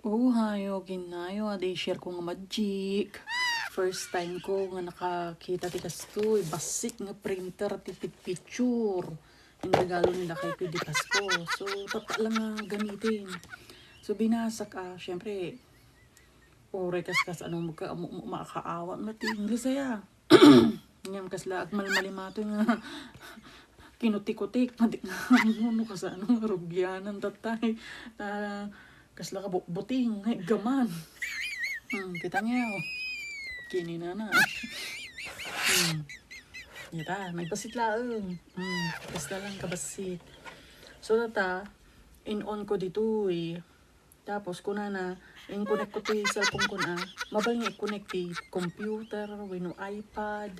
Hayo, ginayo, aday share ko nga magic. First time ko nga nakakita ti kasto, basik nga printer ti picture. Yung regalo nila kay Pidi Pasko. So, tata lang nga gamitin. So, binasak syempre, ore kas ano makakaawa mati English saya. Ngam kasla agmalmalimato nga kinutik-kutik matik nga muno ka sa anong rugyanan tatay. Kasla ka buting ay gaman. Kita niya kini na na. Yata, nagbasit laang. Basta lang kabasit. So tata, in-on ko dito Tapos kuna na, in-connect ko to yung cellphone ko na. Mabaling i-connect ti computer, wino iPad.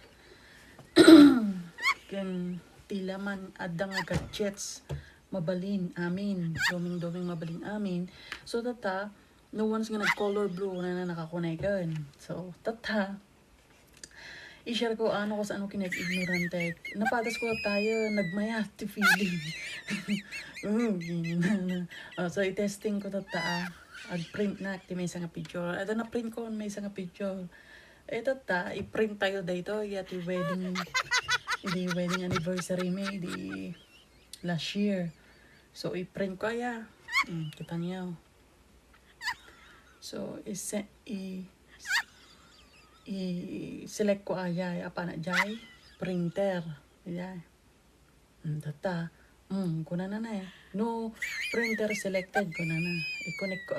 Kan tilaman adang gadgets. Mabalin amin. Doming mabalin amin. So tata, no one's nga nag-color blue na nakakonekan. So tata, i-share ko ko sa ano kinag-ignorante. Napatas ko tayo, nagmaya ti feeling. So i-testing ko tata. Ag-print na ti may isang picture. Ito na print ko may isang picture. Tata, i-print tayo dito. Yati wedding anniversary may di last year. So i-print ko kita niyo. So i-select ko apa na jay printer. Tata. Kuna na no printer selected ko na. I-connect ko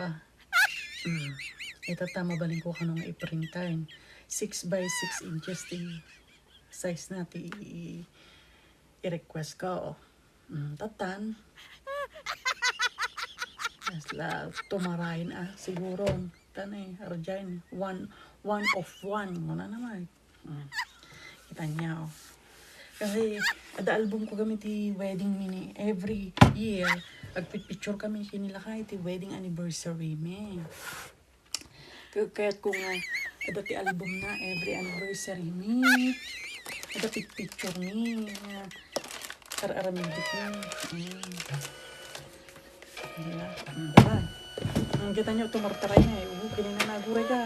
tata mabaling ko kanong i-printan. 6x6 inches ti size na ti i-request ko. Tatan. Nasla tumarahin siguro. Tanay, arjain. One of one. Muna naman. Kita niya Kasi, ada album ko gamit ti wedding mini. Every year, agpipicture kami kinilakay ti wedding anniversary me. Kaya't kung ada ti album na every anniversary me. Ada ti picture me. Aramidit me. Diba? Kita nyo, tumartaray na pinananaguray ka.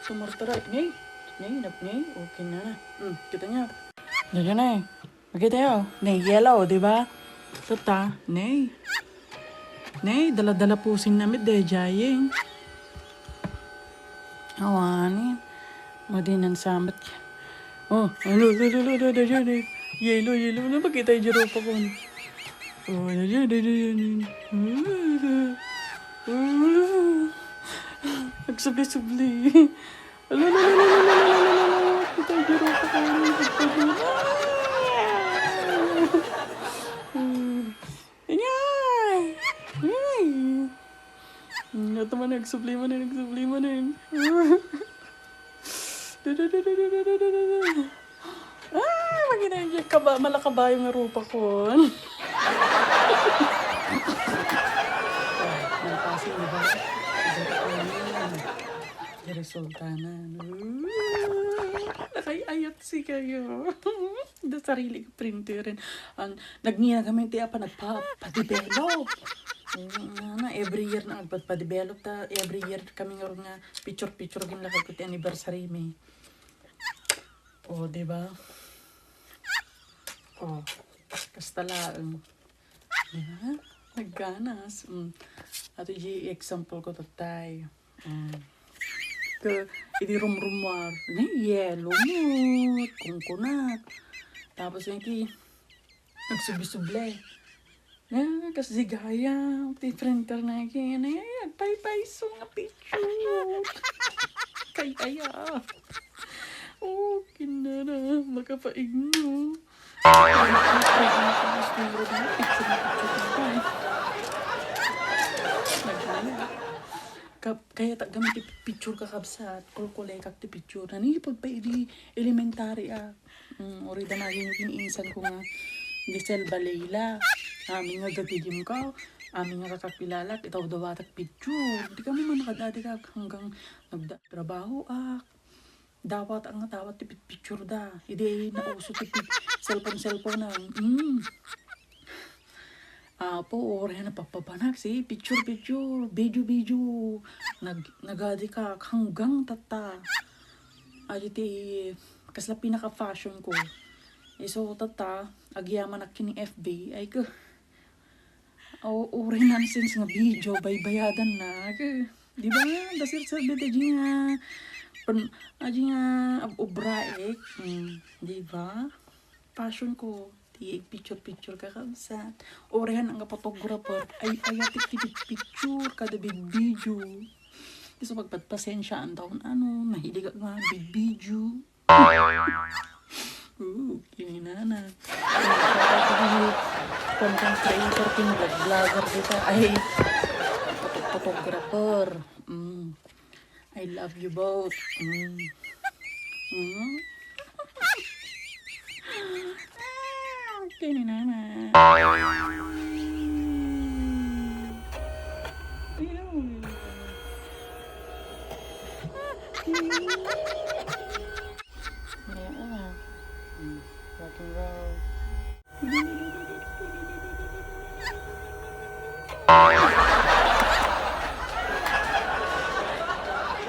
Tumartaray. Okay na. Kita nyo. Diyan na Makita nyo. Yellow, diba? Tata, dala-dala pusin namit jayeng. Awanin. Madinan samat. Yellow. Na makita yung jaro pa ko. Nagsubli-subli. Kita yung jaro pa ko. Ito man, nagsubli man. Magina yung malakabayo nga rupa ko. Nalpasin mo ba? Resulta na. Nakayayat si kayo. Da sarili ko printerin. Nagniya kami nagpa-develop. Every year na agpa-develop every year kami nga picture gin lakad ko ti anniversary may. Diba? Basta lang. Nagganas. Ato yung example ko tatay. Hindi rumrumwar. Yellow mood. Kungkunat. Tapos yung nagsubi-suble. Kasi gaya. Ti printer na yung pay-so nga picture. Kaya. Kinara. Makapaigno. Kaya gamit ti picture kakabsat kulkulay kak ti picture nanipod pa elementary ori danagin yung kiniinsan ko nga Giselle Balayla amin nga gagigim ka amin nga kakakilala itaw dawatak picture di kami man nakadadi kak hanggang nagtrabaho dawat ang tawat ti picture hindi nauso ti cellphone na Po, ore na papabanak si picture, video. Nagadi ka hanggang tata. Ay, ti, kasla pinaka-fashion ko. So, tata, agyaman ak kini FB, ay ka, ore nonsense nga video, baybayadan na, ka, di ba, dasir sa bete, aji nga, obraek, di ba, passion ko, ti picture ka kamsat, orehan ang photographer, ay ayatik ti picture, kada big video, so pagpatpasensyaan taon, mahilig nga big video, kininana. Content creator, vlogger kita. Ay, photographer. I love you both. Kininana. Rock and roll.